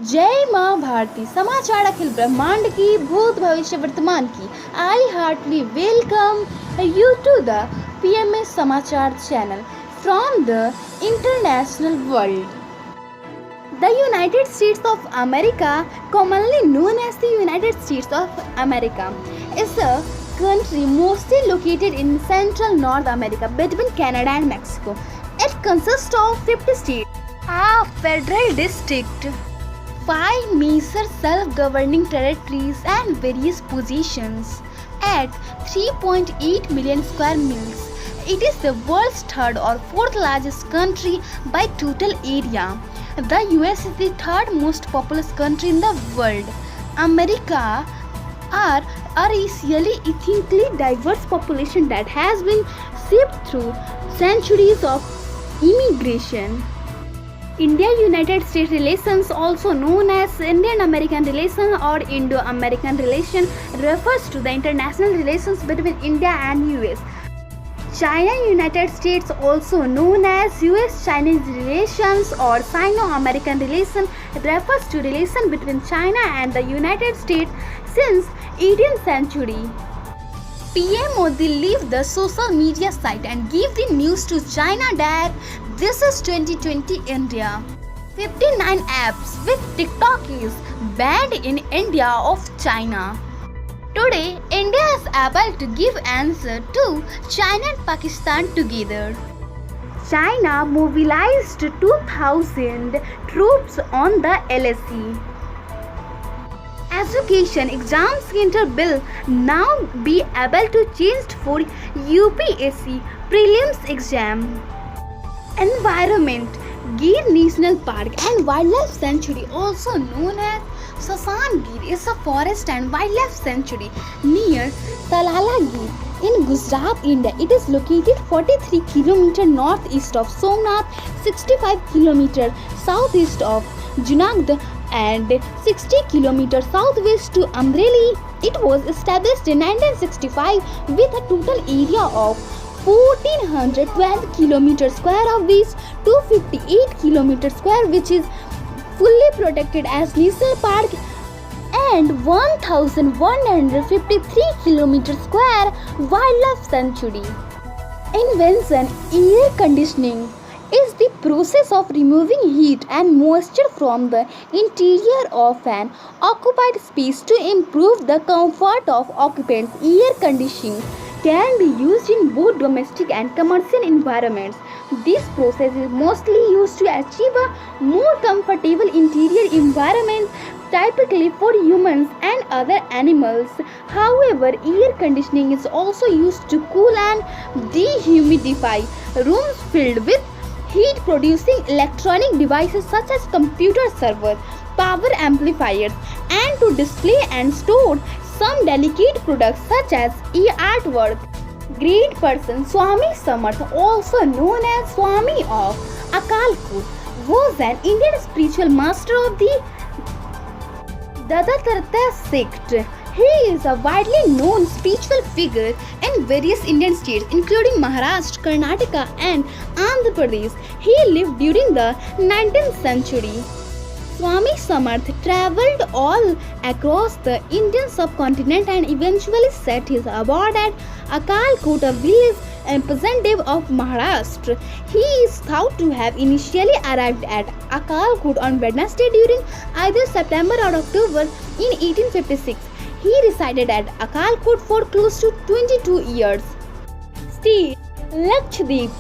जय माँ भारती समाचार अखिल ब्रह्मांड की भूत भविष्य वर्तमान की I heartily welcome you to the PMS समाचार channel from the international world. The United States of America, commonly known as the United States of America, is a country mostly located in central North America between Canada and Mexico. It consists of 50 states, a federal district, 5 major self-governing territories and various positions. At 3.8 million square miles, it is the world's third or fourth largest country by total area. The US is the third most populous country in the world. America are a racially ethnically diverse population that has been shaped through centuries of immigration. India-United States relations, also known as Indian-American relation or Indo-American relation, refers to the international relations between India and US. China-United States, also known as US-Chinese relations or Sino-American relation, refers to relation between China and the United States since 18th century. PM Modi leave the social media site and give the news to China that this is 2020 India. 59 apps with TikTok is banned in India of China. Today, India is able to give answer to China and Pakistan together. China mobilized 2,000 troops on the LAC. Education exam center bill now be able to change for UPSC prelims exam. Environment, Gir National Park and Wildlife Sanctuary, also known as Sasan Gir, is a forest and wildlife sanctuary near Talala Gir in Gujarat, India. It is located 43 km northeast of Somnath, 65 km southeast of Junagadh and 60 km southwest to Amreli. It was established in 1965 with a total area of 1412 km square, of which 258 km square which is fully protected as national park and 1153 km square wildlife sanctuary. Invention: air conditioning is the process of removing heat and moisture from the interior of an occupied space to improve the comfort of occupants. Air conditioning can be used in both domestic and commercial environments. This process is mostly used to achieve a more comfortable interior environment, typically for humans and other animals. However, air conditioning is also used to cool and dehumidify rooms filled with heat producing electronic devices such as computer servers, power amplifiers, and to display and store some delicate products such as artwork. Great person Swami Samarth, also known as Swami of Akalkot, was an Indian spiritual master of the Dattatraya sect. He is a widely known spiritual figure in various Indian states including Maharashtra, Karnataka and Andhra Pradesh. He lived during the 19th century. Swami Samarth travelled all across the Indian subcontinent and eventually set his abode at Akalkot, a village representative of Maharashtra. He is thought to have initially arrived at Akalkot on Wednesday during either September or October in 1856. He resided at Akalkot for close to 22 years. State Lakshadweep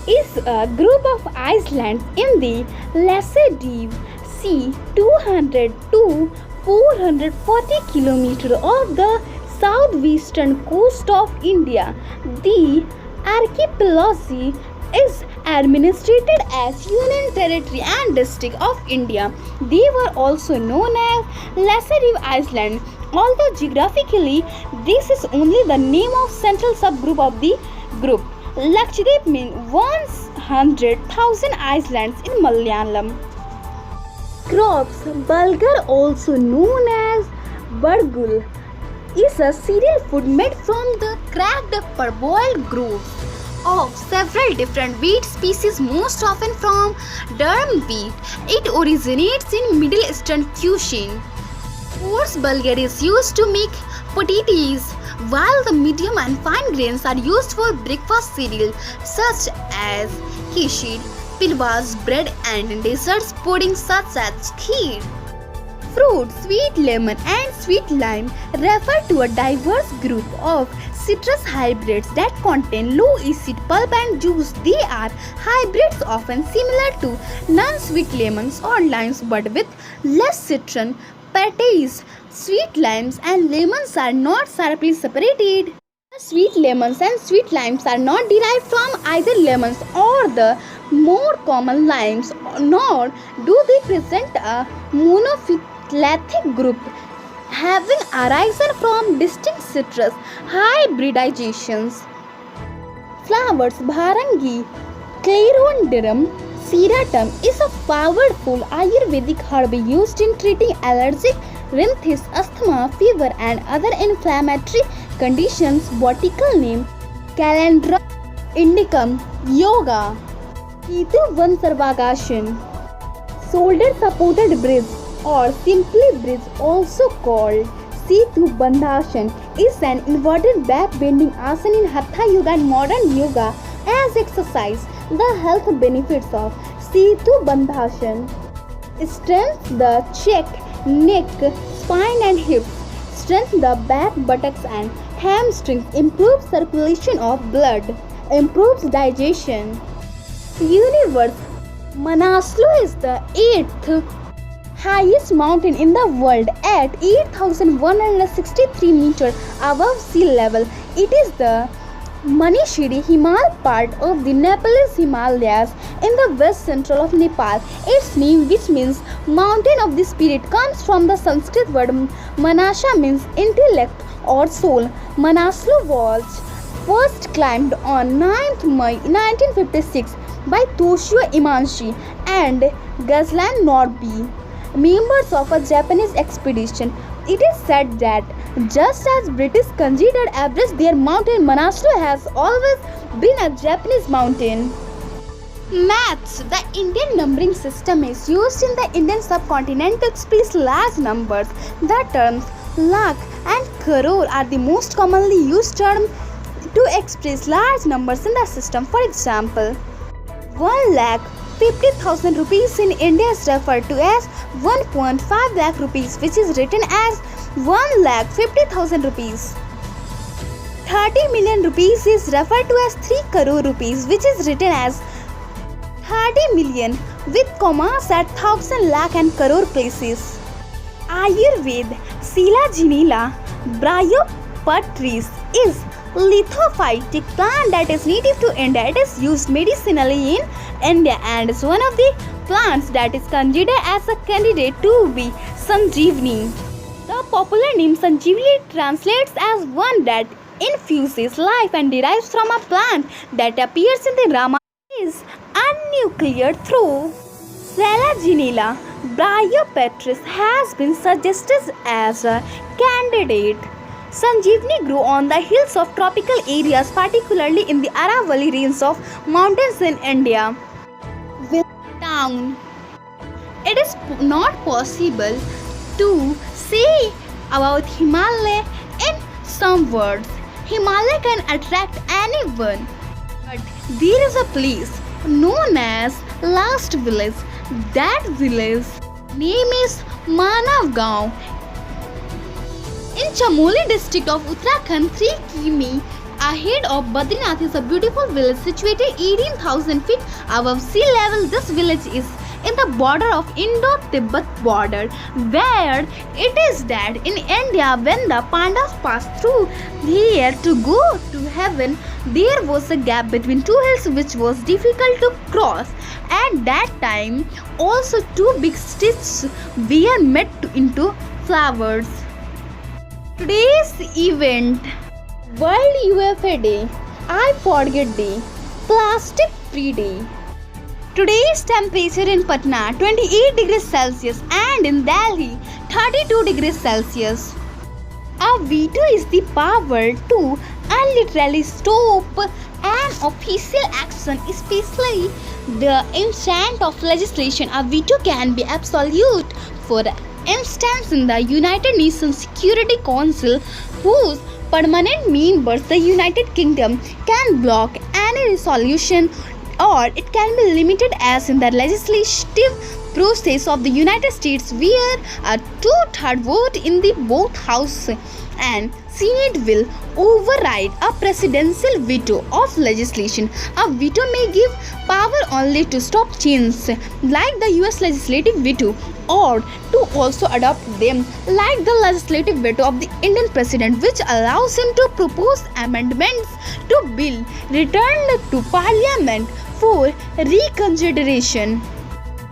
is a group of islands in the Lassedev Sea, 200 to 440 km of the southwestern coast of India. The archipelago is administered as Union Territory and District of India. They were also known as Lassedev Island. Although geographically this is only the name of central subgroup of the group. Lakshadweep means 100,000 islands in Malayalam. Crops: bulgur, also known as bargul, is a cereal food made from the cracked parboiled groves of several different wheat species, most often from durum wheat. It originates in Middle Eastern cuisine. Coarse bulgur is used to make potatoes, while the medium and fine grains are used for breakfast cereal such as kishir, pilwas, bread, and desserts pudding such as kheer. Fruit, sweet lemon and sweet lime refer to a diverse group of citrus hybrids that contain low acid pulp and juice. They are hybrids often similar to non-sweet lemons or limes but with less citron. Parties, sweet limes and lemons are not sharply separated. Sweet lemons and sweet limes are not derived from either lemons or the more common limes, nor do they present a monophyletic group having arisen from distinct citrus hybridizations. Flowers, Bharangi, Clerodendron ceratum is a powerful Ayurvedic herb used in treating allergic rhinitis, asthma, fever, and other inflammatory conditions. Botanical name Calendula indicum, yoga, Ketu Vansarvagashan, shoulder supported bridge or simply bridge, also called Setu Bandhasana, is an inverted back bending asana in Hatha Yoga and modern yoga as exercise. The health benefits of Setu Bandhasana: strengthens the cheek, neck, spine and hips, strengthens the back, buttocks and hamstrings, improves circulation of blood, improves digestion. Universe, Manaslu is the 8th highest mountain in the world at 8,163 meters above sea level. It is the Manishiri Himal part of the Nepalese Himalayas in the west central of Nepal. Its name, which means mountain of the spirit, comes from the Sanskrit word Manasha, means intellect or soul. Manaslu was first climbed on 9th May 1956 by Toshio Imaishi and Ghazlan Norby, members of a Japanese expedition. It is said that just as British considered Everest their mountain, Manaslu has always been a Japanese mountain. Maths. The Indian numbering system is used in the Indian subcontinent to express large numbers. The terms lakh and crore are the most commonly used terms to express large numbers in the system. For example, 1,50,000 rupees in India is referred to as 1.5 lakh rupees, which is written as 1,50,000 rupees. 30 million rupees is referred to as 3 crore rupees, which is written as 30 million with commas at 1,000, lakh and crore places. Ayurveda, Sila genila Bryopatris is lithophytic plant that is native to India. It is used medicinally in India and is one of the plants that is considered as a candidate to be Sanjeevani. The popular name Sanjeevani translates as one that infuses life and derives from a plant that appears in the Ramayana. Is unnucleated through Selaginella Bryopatris has been suggested as a candidate. Sanjeevani grew on the hills of tropical areas, particularly in the Aravalli range of mountains in India. Town. It is not possible to say about Himalaya in some words. Himalaya can attract anyone, but there is a place known as Last Village. That village name is Manavgaon in Chamoli district of Uttarakhand. 3 km ahead of Badrinath is a beautiful village situated 18,000 feet above sea level. This village is in the border of Indo-Tibet border, where it is that in India when the Pandavas passed through here to go to heaven, there was a gap between 2 hills which was difficult to cross. At that time also 2 big sticks were met into flowers. Today's event: World UFA Day, I Forget Day, Plastic Free Day. Today's temperature in Patna 28 degrees Celsius and in Delhi 32 degrees Celsius. A veto is the power to and literally stop an official action, especially the instant of legislation. A veto can be absolute. For instance, in the United Nations Security Council, whose permanent members, the United Kingdom, can block any resolution, or it can be limited as in the legislative process of the United States, where a two-third vote in the both House and Senate will override a presidential veto of legislation. A veto may give power only to stop change, like the US legislative veto, or to also adopt them, like the legislative veto of the Indian president, which allows him to propose amendments to bill returned to parliament for reconsideration.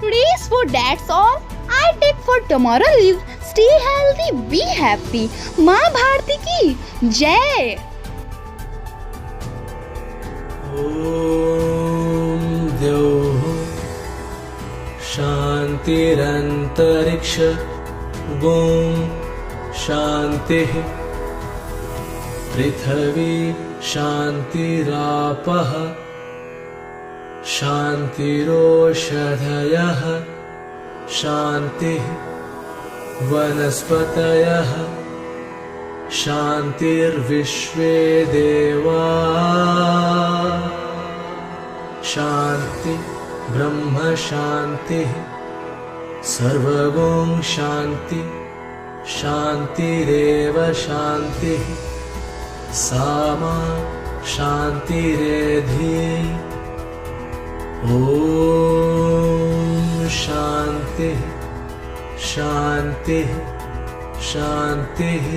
Today's for that's all. I take for tomorrow leave. Stay healthy, be happy. माँ भारती की जय. ॐ द्यौः शान्तिरन्तरिक्ष गों शान्तिः पृथिवी शान्तिरापः शान्तिरोषधयः शान्तिः वनस्पतयः शान्तिर्विश्वे देवा शान्ति ब्रह्म शान्तिः सर्वगुं शान्ति शान्तिरेव शान्तिः सामा शान्तिरेधि ॐ शान्तिः शान्तिः शान्तिः